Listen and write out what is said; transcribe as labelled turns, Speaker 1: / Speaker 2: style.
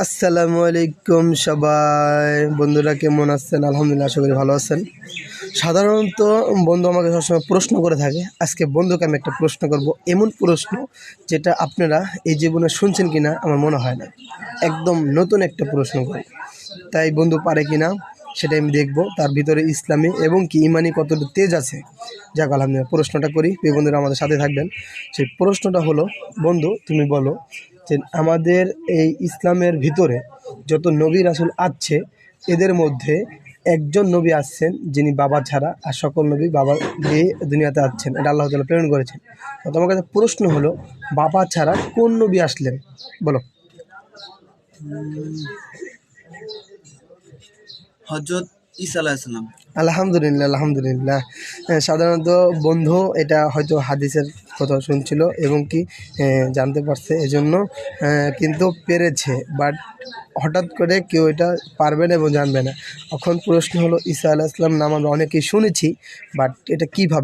Speaker 1: আসসালামু আলাইকুম সবাই বন্ধুরা, কেমন আছেন? আলহামদুলিল্লাহ, আশা করি ভালো আছেন। সাধারণত বন্ধু আমাকে সবসময় প্রশ্ন করে থাকে। আজকে বন্ধুকে আমি একটা প্রশ্ন করব, এমন প্রশ্ন যেটা আপনারা এই জীবনে শুনছেন কিনা আমার মনে হয় না। একদম নতুন একটা প্রশ্ন করব, তাই বন্ধু পারে কিনা সেটা আমি দেখব। তার ভিতরে ইসলামী এবং কি ইমানি কতটা তেজ আছে। যাক, আলহামদুলিল্লাহ, প্রশ্নটা করি। এই বন্ধুরা আমাদের সাথে থাকবেন। সেই প্রশ্নটা হলো, বন্ধু তুমি বলো যে আমাদের এই ইসলামের ভিতরে যত নবী রাসূল আছে, এদের মধ্যে একজন নবী আসছেন যিনি বাবা ছাড়া, আর সকল নবী বাবা দিয়ে দুনিয়াতে আসছেন, এটা আল্লাহ তাআলা প্রেরণ করেছেন। তো তোমার কাছে প্রশ্ন হলো, বাবা ছাড়া কোন নবী আসলেন বলো?
Speaker 2: হযরত ঈসা আলাইহিস সালাম।
Speaker 1: আলহামদুলিল্লাহ, আলহামদুলিল্লাহ। সাধারণত বন্ধু এটা হয়তো হাদিসের কথা শুনছিল এবং কি জানতে পারছে, এজন্য কিন্তু পেরেছে। বাট হঠাৎ করে কেউ এটা পারবে না এবং জানবে না। এখন প্রশ্ন হলো, ঈসা আলাইহিস সালাম নাম আমরা অনেকেই শুনেছি, বাট এটা কীভাবে